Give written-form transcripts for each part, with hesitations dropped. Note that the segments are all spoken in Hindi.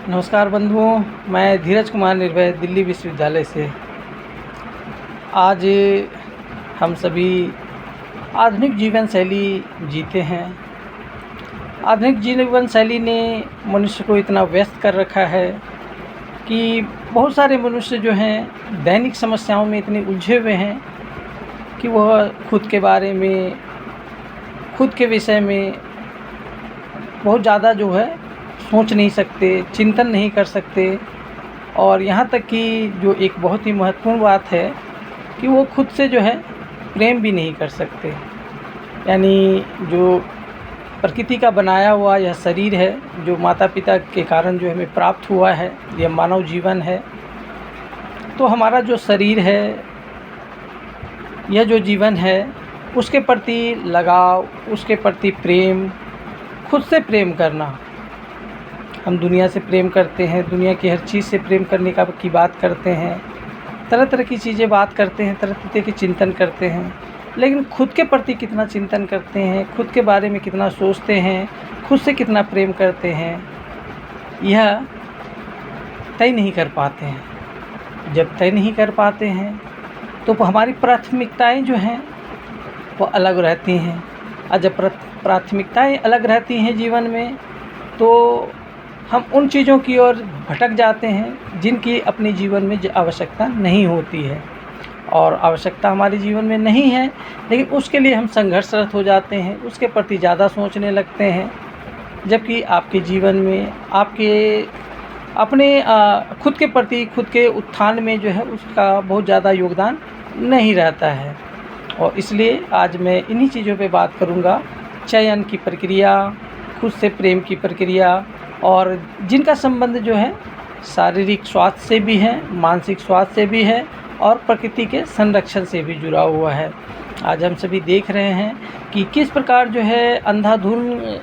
नमस्कार बंधुओं, मैं धीरज कुमार निर्भय दिल्ली विश्वविद्यालय से। आज हम सभी आधुनिक जीवन शैली जीते हैं। आधुनिक जीवन शैली ने मनुष्य को इतना व्यस्त कर रखा है कि बहुत सारे मनुष्य जो हैं दैनिक समस्याओं में इतने उलझे हुए हैं कि वह खुद के बारे में, खुद के विषय में बहुत ज़्यादा जो है सोच नहीं सकते, चिंतन नहीं कर सकते। और यहाँ तक कि जो एक बहुत ही महत्वपूर्ण बात है कि वो खुद से जो है प्रेम भी नहीं कर सकते। यानी जो प्रकृति का बनाया हुआ यह शरीर है, जो माता पिता के कारण जो हमें प्राप्त हुआ है, यह मानव जीवन है, तो हमारा जो शरीर है, यह जो जीवन है, उसके प्रति लगाव, उसके प्रति प्रेम, खुद से प्रेम करना। हम दुनिया से प्रेम करते हैं, दुनिया की हर चीज़ से प्रेम करने की बात करते हैं, तरह तरह की चीज़ें बात करते हैं, तरह तरह के चिंतन करते हैं, लेकिन खुद के प्रति कितना चिंतन करते हैं, खुद के बारे में कितना सोचते हैं, खुद से कितना प्रेम करते हैं, यह तय नहीं कर पाते हैं। जब तय नहीं कर पाते हैं तो हमारी प्राथमिकताएं जो हैं वो अलग रहती हैं। और जब प्राथमिकताएं अलग रहती हैं जीवन में, तो हम उन चीज़ों की ओर भटक जाते हैं जिनकी अपने जीवन में आवश्यकता नहीं होती है। और आवश्यकता हमारे जीवन में नहीं है, लेकिन उसके लिए हम संघर्षरत हो जाते हैं, उसके प्रति ज़्यादा सोचने लगते हैं, जबकि आपके जीवन में आपके अपने खुद के प्रति, खुद के उत्थान में जो है उसका बहुत ज़्यादा योगदान नहीं रहता है। और इसलिए आज मैं इन्हीं चीज़ों पे बात करूँगा। चयन की प्रक्रिया, खुद से प्रेम की प्रक्रिया, और जिनका संबंध जो है शारीरिक स्वास्थ्य से भी है, मानसिक स्वास्थ्य से भी है, और प्रकृति के संरक्षण से भी जुड़ा हुआ है। आज हम सभी देख रहे हैं कि किस प्रकार जो है अंधाधुंध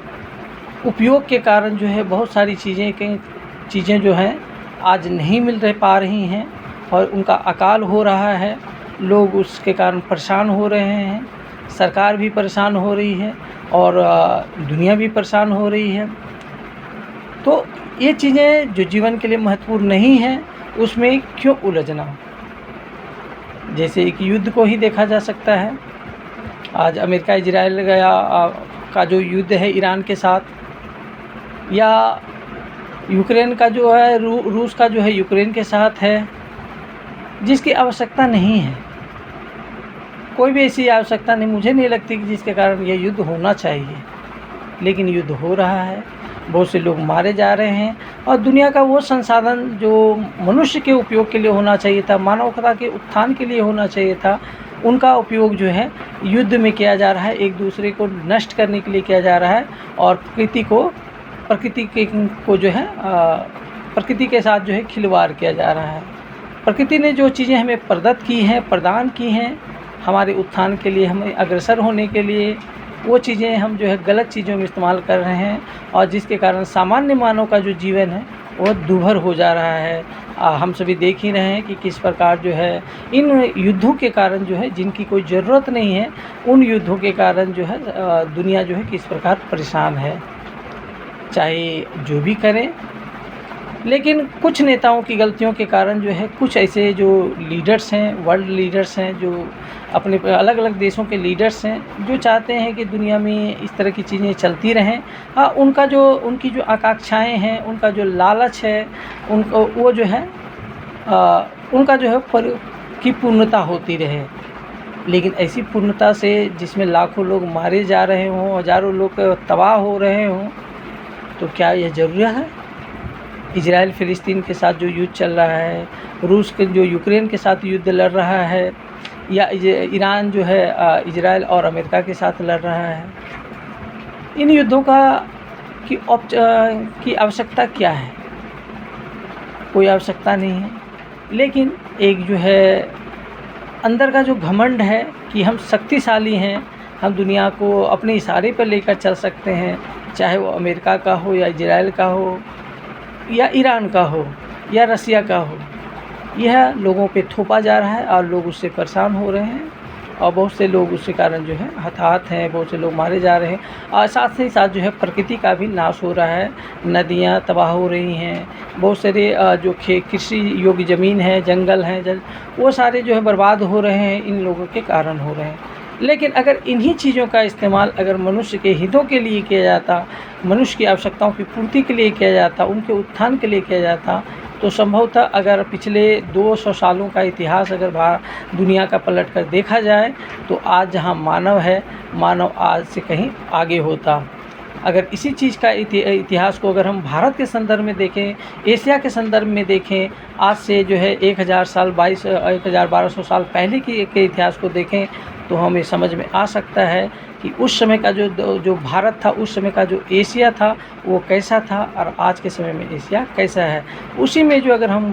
उपयोग के कारण जो है बहुत सारी चीज़ें जो हैं आज नहीं मिल पा रही हैं, और उनका अकाल हो रहा है। लोग उसके कारण परेशान हो रहे हैं, सरकार भी परेशान हो रही है, और दुनिया भी परेशान हो रही है। तो ये चीज़ें जो जीवन के लिए महत्वपूर्ण नहीं हैं, उसमें क्यों उलझना। जैसे एक युद्ध को ही देखा जा सकता है। आज अमेरिका इजराइल का जो युद्ध है ईरान के साथ, या यूक्रेन का जो है रूस का जो है यूक्रेन के साथ है, जिसकी आवश्यकता नहीं है। कोई भी ऐसी आवश्यकता नहीं, मुझे नहीं लगती कि जिसके कारण यह युद्ध होना चाहिए, लेकिन युद्ध हो रहा है। बहुत से लोग मारे जा रहे हैं, और दुनिया का वो संसाधन जो मनुष्य के उपयोग के लिए होना चाहिए था, मानवता के उत्थान के लिए होना चाहिए था, उनका उपयोग जो है युद्ध में किया जा रहा है, एक दूसरे को नष्ट करने के लिए किया जा रहा है। और प्रकृति को जो है प्रकृति के साथ जो है खिलवाड़ किया जा रहा है। प्रकृति ने जो चीज़ें हमें प्रदत्त की हैं, प्रदान की हैं हमारे उत्थान के लिए, हमें अग्रसर होने के लिए, वो चीज़ें हम जो है गलत चीज़ों में इस्तेमाल कर रहे हैं, और जिसके कारण सामान्य मानव का जो जीवन है वो दूभर हो जा रहा है। हम सभी देख ही रहे हैं कि किस प्रकार जो है इन युद्धों के कारण जो है, जिनकी कोई ज़रूरत नहीं है, उन युद्धों के कारण जो है दुनिया जो है किस प्रकार परेशान है। चाहे जो भी करें, लेकिन कुछ नेताओं की गलतियों के कारण जो है कुछ ऐसे जो लीडर्स हैं, वर्ल्ड लीडर्स हैं, जो अपने अलग अलग देशों के लीडर्स हैं, जो चाहते हैं कि दुनिया में इस तरह की चीज़ें चलती रहें। उनकी जो आकांक्षाएं हैं, उनका जो लालच है, उनको वो जो है उनका जो है की पूर्णता होती रहे। लेकिन ऐसी पूर्णता से जिसमें लाखों लोग मारे जा रहे हों, हज़ारों लोग तबाह हो रहे हों, तो क्या यह ज़रूरी है? इजराइल फ़िलिस्तीन के साथ जो युद्ध चल रहा है, रूस के जो यूक्रेन के साथ युद्ध लड़ रहा है, या ईरान जो है इजराइल और अमेरिका के साथ लड़ रहा है, इन युद्धों की आवश्यकता क्या है? कोई आवश्यकता नहीं है। लेकिन एक जो है अंदर का जो घमंड है कि हम शक्तिशाली हैं, हम दुनिया को अपने इशारे पर लेकर चल सकते हैं, चाहे वो अमेरिका का हो, या इजराइल का हो, या ईरान का हो, या रसिया का हो, यह लोगों पे थोपा जा रहा है, और लोग उससे परेशान हो रहे हैं। और बहुत से लोग उसके कारण जो है हताहत हैं, बहुत से लोग मारे जा रहे हैं। और साथ ही साथ जो है प्रकृति का भी नाश हो रहा है, नदियाँ तबाह हो रही हैं, बहुत सारे जो कृषि योग्य ज़मीन है, जंगल हैं, वो सारे जो है बर्बाद हो रहे हैं, इन लोगों के कारण हो रहे हैं। लेकिन अगर इन्हीं चीज़ों का इस्तेमाल अगर मनुष्य के हितों के लिए किया जाता, मनुष्य की आवश्यकताओं की पूर्ति के लिए किया जाता, उनके उत्थान के लिए किया जाता, तो संभवतः अगर पिछले 200 सालों का इतिहास अगर दुनिया का पलट कर देखा जाए तो आज जहां मानव है, मानव आज से कहीं आगे होता। अगर इसी चीज़ का इतिहास को अगर हम भारत के संदर्भ में देखें, एशिया के संदर्भ में देखें, आज से जो है 1000 साल 1200 साल पहले के इतिहास को देखें, तो हमें समझ में आ सकता है कि उस समय का जो भारत था, उस समय का जो एशिया था वो कैसा था और आज के समय में एशिया कैसा है। उसी में जो अगर हम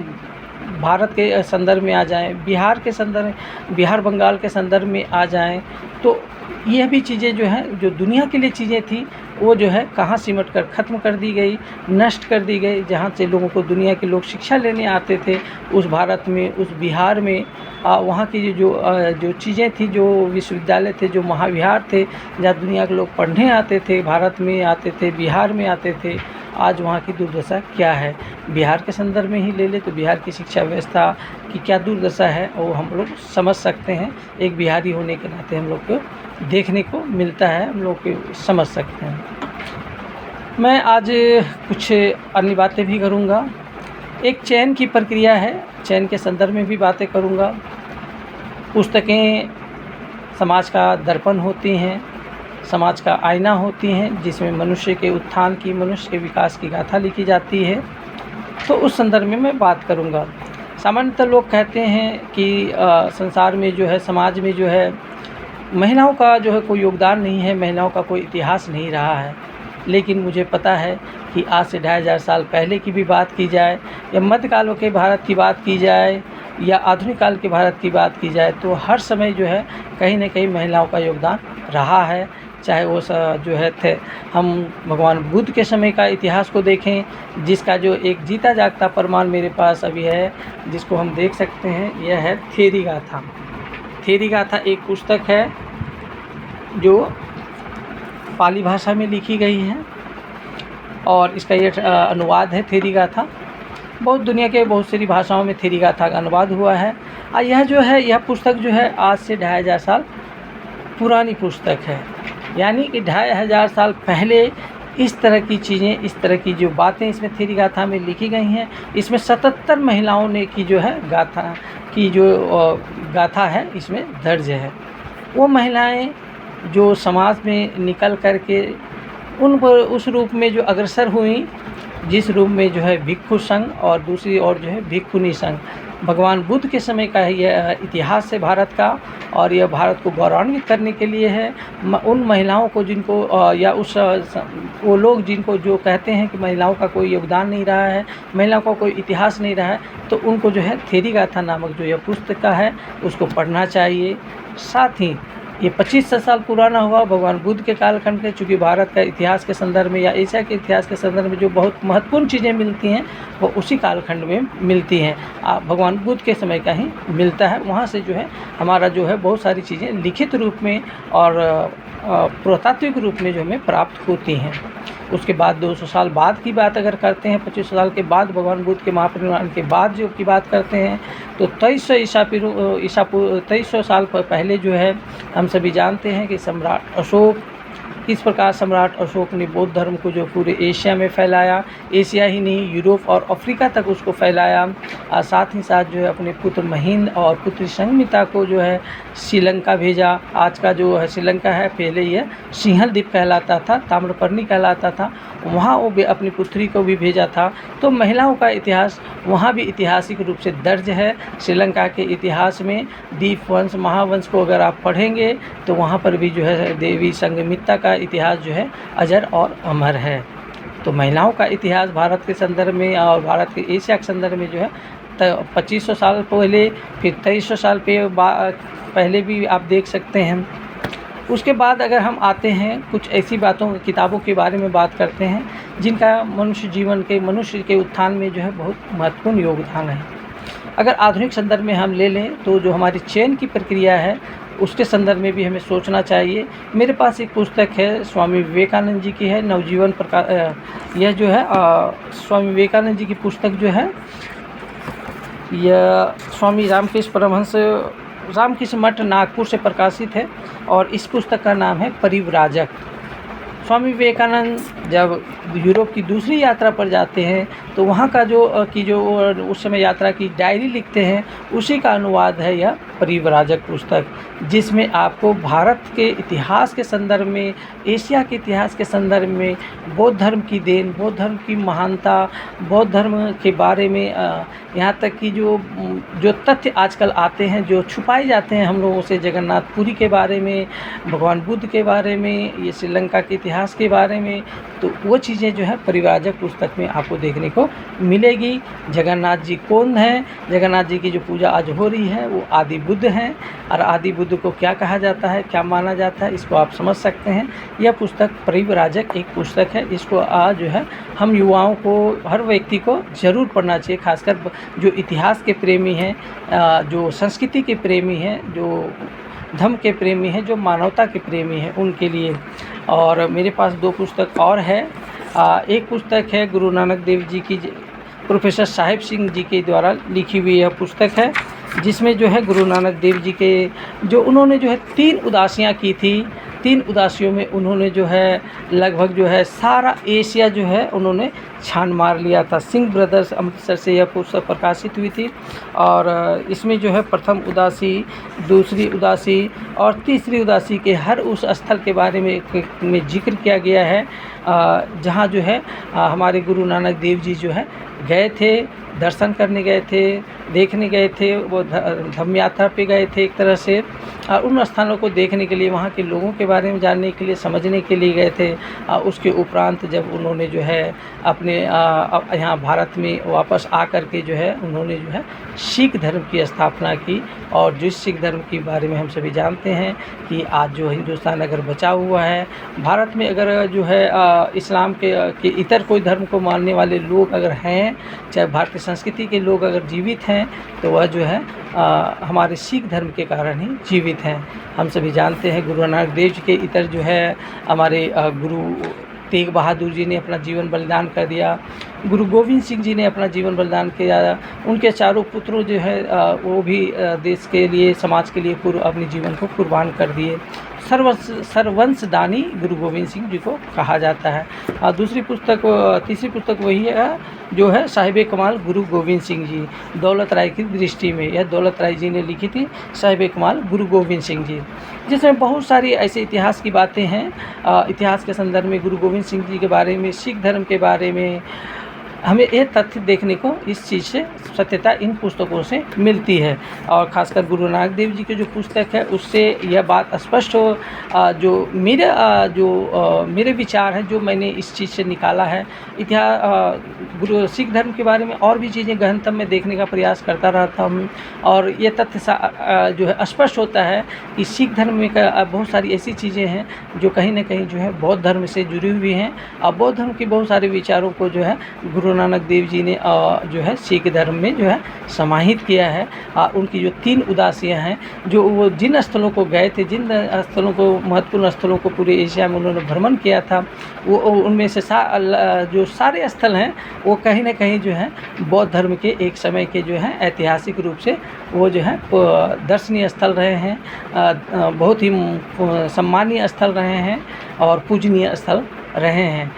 भारत के संदर्भ में आ जाएं, बिहार के संदर्भ में, बिहार बंगाल के संदर्भ में आ जाएं, तो यह भी चीज़ें जो हैं, जो दुनिया के लिए चीज़ें थी, वो जो है कहाँ सिमट कर ख़त्म कर दी गई, नष्ट कर दी गई। जहाँ से लोगों को दुनिया के लोग शिक्षा लेने आते थे, उस भारत में, उस बिहार में वहाँ की जो चीज़ें थी, जो विश्वविद्यालय थे, जो महाविहार थे, जहाँ दुनिया के लोग पढ़ने आते थे, भारत में आते थे, बिहार में आते थे, आज वहाँ की दुर्दशा क्या है। बिहार के संदर्भ में ही ले ले तो बिहार की शिक्षा व्यवस्था की क्या दुर्दशा है वो हम लोग समझ सकते हैं। एक बिहारी होने के नाते हम लोग को देखने को मिलता है, हम लोग को समझ सकते हैं। मैं आज कुछ अन्य बातें भी करूँगा। एक चयन की प्रक्रिया है, चयन के संदर्भ में भी बातें करूँगा। पुस्तकें समाज का दर्पण होती हैं, समाज का आईना होती हैं, जिसमें मनुष्य के उत्थान की, मनुष्य के विकास की गाथा लिखी जाती है। तो उस संदर्भ में मैं बात करूँगा। सामान्यतः लोग कहते हैं कि संसार में जो है, समाज में जो है, महिलाओं का जो है कोई योगदान नहीं है, महिलाओं का कोई इतिहास नहीं रहा है। लेकिन मुझे पता है कि आज से 2500 साल पहले की भी बात की जाए, या मध्यकाल के भारत की बात की जाए, या आधुनिक काल के भारत की बात की जाए, तो हर समय जो है कहीं न कहीं महिलाओं का योगदान रहा है। चाहे वो जो है थे, हम भगवान बुद्ध के समय का इतिहास को देखें, जिसका जो एक जीता जागता प्रमाण मेरे पास अभी है, जिसको हम देख सकते हैं, यह है थेरी गाथा। थेरी गाथा एक पुस्तक है जो पाली भाषा में लिखी गई है, और इसका ये अनुवाद है थेरी गाथा। बहुत दुनिया के बहुत सारी भाषाओं में थेरी गाथा का अनुवाद हुआ है। और यह जो है, यह पुस्तक जो है आज से 2500 साल पुरानी पुस्तक है। यानी कि 2500 साल पहले इस तरह की चीज़ें, इस तरह की जो बातें इसमें थेरी गाथा में लिखी गई हैं। इसमें 77 महिलाओं ने की जो है गाथा की जो गाथा है इसमें दर्ज है। वो महिलाएं जो समाज में निकल कर के उन पर उस रूप में जो अग्रसर हुई, जिस रूप में जो है भिक्षु संघ और दूसरी ओर जो है भिक्षुनी संघ। भगवान बुद्ध के समय का यह इतिहास है भारत का, और यह भारत को गौरवान्वित करने के लिए है। उन महिलाओं को जिनको या उस वो लोग जिनको जो कहते हैं कि महिलाओं का कोई योगदान नहीं रहा है, महिलाओं का कोई इतिहास नहीं रहा है, तो उनको जो है थेरी गाथा नामक जो यह पुस्तक है उसको पढ़ना चाहिए। साथ ही ये 2500 साल पुराना हुआ भगवान बुद्ध के कालखंड के, चूँकि भारत का इतिहास के संदर्भ में या एशिया के इतिहास के संदर्भ में जो बहुत महत्वपूर्ण चीज़ें मिलती हैं वो उसी कालखंड में मिलती हैं। भगवान बुद्ध के समय का ही मिलता है। वहाँ से जो है हमारा जो है बहुत सारी चीज़ें लिखित रूप में और पुरातात्विक रूप में जो हमें प्राप्त होती हैं। उसके बाद 200 साल बाद की बात अगर करते हैं, 2500 साल के बाद भगवान बुद्ध के महापरिनिर्वाण के बाद जो की बात करते हैं, तो 2300 साल पहले जो है हम सभी जानते हैं कि सम्राट अशोक, किस प्रकार सम्राट अशोक ने बौद्ध धर्म को जो पूरे एशिया में फैलाया, एशिया ही नहीं यूरोप और अफ्रीका तक उसको फैलाया। और साथ ही साथ जो है अपने पुत्र महिंद और पुत्री संघमित्रा को जो है श्रीलंका भेजा। आज का जो है श्रीलंका है, पहले यह सिंहल द्वीप कहलाता था, ताम्रपर्णी कहलाता था, वहाँ वो अपनी पुत्री को भी भेजा था। तो महिलाओं का इतिहास वहाँ भी ऐतिहासिक रूप से दर्ज है। श्रीलंका के इतिहास में दीपवंश, महावंश को अगर आप पढ़ेंगे तो वहाँ पर भी जो है देवी संघमित्रा का इतिहास जो है अजर और अमर है। तो महिलाओं का इतिहास भारत के संदर्भ में और भारत के एशिया के संदर्भ में जो है 2500 साल पहले, फिर 2300 साल पहले भी आप देख सकते हैं। उसके बाद अगर हम आते हैं कुछ ऐसी बातों, किताबों के बारे में बात करते हैं जिनका मनुष्य जीवन के, मनुष्य के उत्थान में जो है बहुत महत्वपूर्ण योगदान है। अगर आधुनिक संदर्भ में हम ले लें तो जो हमारी चयन की प्रक्रिया है उसके संदर्भ में भी हमें सोचना चाहिए। मेरे पास एक पुस्तक है, स्वामी विवेकानंद जी की है, नवजीवन प्रकाश। यह जो है स्वामी विवेकानंद जी की पुस्तक जो है, यह स्वामी रामकृष्ण मठ नागपुर से प्रकाशित है और इस पुस्तक का नाम है परिव्राजक। स्वामी विवेकानंद जब यूरोप की दूसरी यात्रा पर जाते हैं तो वहाँ का जो उस समय यात्रा की डायरी लिखते हैं, उसी का अनुवाद है यह परिव्राजक पुस्तक, जिसमें आपको भारत के इतिहास के संदर्भ में, एशिया के इतिहास के संदर्भ में बौद्ध धर्म की देन, बौद्ध धर्म की महानता, बौद्ध धर्म के बारे में यहाँ तक कि जो तथ्य आजकल आते हैं, जो छुपाए जाते हैं हम लोगों से, जगन्नाथपुरी के बारे में, भगवान बुद्ध के बारे में, ये श्रीलंका के इतिहास के बारे में, तो वो चीज़ें जो है परिव्राजक पुस्तक में आपको देखने को मिलेगी। जगन्नाथ जी कौन हैं, जगन्नाथ जी की जो पूजा आज हो रही है वो आदि बुद्ध हैं, और आदि बुद्ध को क्या कहा जाता है, क्या माना जाता है, इसको आप समझ सकते हैं। यह पुस्तक परिव्राजक एक पुस्तक है, इसको आज जो है हम युवाओं को, हर व्यक्ति को ज़रूर पढ़ना चाहिए, खासकर जो इतिहास के प्रेमी हैं, जो संस्कृति के प्रेमी हैं, जो धर्म के प्रेमी हैं, जो मानवता के प्रेमी हैं, उनके लिए। और मेरे पास 2 पुस्तक और है। एक पुस्तक है गुरु नानक देव जी की, प्रोफेसर साहिब सिंह जी के द्वारा लिखी हुई यह पुस्तक है, जिसमें जो है गुरु नानक देव जी के जो उन्होंने जो है 3 उदासियाँ की थी, 3 उदासियों में उन्होंने जो है लगभग जो है सारा एशिया जो है उन्होंने छान मार लिया था। सिंह ब्रदर्स अमृतसर से यह पुस्तक प्रकाशित हुई थी और इसमें जो है प्रथम उदासी, दूसरी उदासी और तीसरी उदासी के हर उस स्थल के बारे में जिक्र किया गया है जहाँ जो है हमारे गुरु नानक देव जी जो है गए थे, दर्शन करने गए थे, देखने गए थे, वो धम्म यात्रा पे गए थे एक तरह से, और उन स्थानों को देखने के लिए, वहाँ के लोगों के बारे में जानने के लिए, समझने के लिए गए थे। उसके उपरांत जब उन्होंने जो है अपने यहाँ भारत में वापस आकर के जो है उन्होंने जो है सिख धर्म की स्थापना की, और जिस सिख धर्म के बारे में हम सभी जानते हैं कि आज जो हिंदुस्तान अगर बचा हुआ है, भारत में अगर जो है इस्लाम के इतर कोई धर्म को मानने वाले लोग अगर हैं, चाहे भारतीय संस्कृति के लोग अगर जीवित हैं, तो वह जो है हमारे सिख धर्म के कारण ही जीवित हैं। हम सभी जानते हैं गुरु नानक देव जी के इतर जो है हमारे गुरु तेग बहादुर जी ने अपना जीवन बलिदान कर दिया, गुरु गोविंद सिंह जी ने अपना जीवन बलिदान किया, उनके चारों पुत्रों जो है वो भी देश के लिए, समाज के लिए अपने जीवन को कुर्बान कर दिए। सर्वंशदानी गुरु गोविंद सिंह जी को कहा जाता है। तीसरी पुस्तक वही है जो है साहिब कमाल गुरु गोविंद सिंह जी, दौलत राय की दृष्टि में, यह दौलत राय जी ने लिखी थी, साहिब कमाल गुरु गोविंद सिंह जी, जिसमें बहुत सारी ऐसे इतिहास की बातें हैं। इतिहास के संदर्भ में गुरु गोविंद सिंह जी के बारे में, सिख धर्म के बारे में हमें ये तथ्य देखने को इस चीज़ से सत्यता इन पुस्तकों से मिलती है। और ख़ासकर गुरु नानक देव जी की जो पुस्तक है उससे यह बात स्पष्ट हो, जो मेरे विचार हैं, जो मैंने इस चीज़ से निकाला है। गुरु सिख धर्म के बारे में और भी चीज़ें गहनतम में देखने का प्रयास करता रहता हूँ, और ये तथ्य जो है स्पष्ट होता है कि सिख धर्म में बहुत सारी ऐसी चीज़ें हैं जो कहीं ना कहीं जो है बौद्ध धर्म से जुड़ी हुई हैं, और बौद्ध धर्म के बहुत सारे विचारों को जो है गुरु नानक देव जी ने जो है सिख धर्म में जो है समाहित किया है। उनकी जो 3 उदासियाँ हैं, जो वो जिन स्थलों को गए थे, जिन स्थलों को, महत्वपूर्ण स्थलों को पूरे एशिया में उन्होंने भ्रमण किया था, वो उनमें से जो सारे स्थल हैं वो कहीं ना कहीं जो है बौद्ध धर्म के एक समय के जो है ऐतिहासिक रूप से वो जो है दर्शनीय स्थल रहे हैं, बहुत ही सम्मानीय स्थल रहे हैं और पूजनीय स्थल रहे हैं।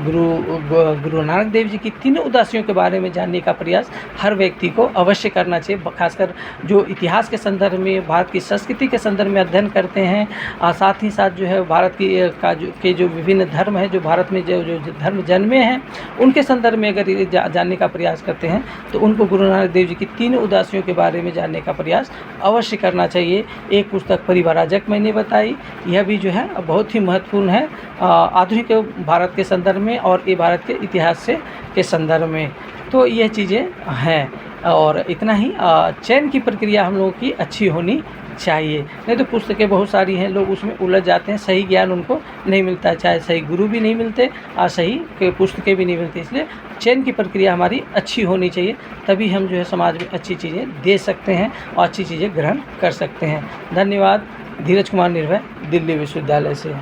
गुरु नानक देव जी की 3 उदासियों के बारे में जानने का प्रयास हर व्यक्ति को अवश्य करना चाहिए, खासकर जो इतिहास के संदर्भ में, भारत की संस्कृति के संदर्भ में अध्ययन करते हैं, साथ ही साथ जो है भारत के जो विभिन्न धर्म हैं, जो भारत में जो धर्म जन्मे हैं, उनके संदर्भ में अगर जानने का प्रयास करते हैं तो उनको गुरु नानक देव जी की 3 उदासियों के बारे में जानने का प्रयास अवश्य करना चाहिए। एक पुस्तक परिव्राजक मैंने बताई, यह भी जो है बहुत ही महत्वपूर्ण है आधुनिक भारत के संदर्भ में और ये भारत के इतिहास के संदर्भ में। तो यह चीज़ें हैं, और इतना ही चयन की प्रक्रिया हम लोगों की अच्छी होनी चाहिए। नहीं तो पुस्तकें बहुत सारी हैं, लोग उसमें उलझ जाते हैं, सही ज्ञान उनको नहीं मिलता है, चाहे सही गुरु भी नहीं मिलते और सही पुस्तकें भी नहीं मिलती। इसलिए चयन की प्रक्रिया हमारी अच्छी होनी चाहिए, तभी हम जो है समाज में अच्छी चीज़ें दे सकते हैं और अच्छी चीज़ें ग्रहण कर सकते हैं। धन्यवाद। धीरज कुमार निर्भय, दिल्ली विश्वविद्यालय से।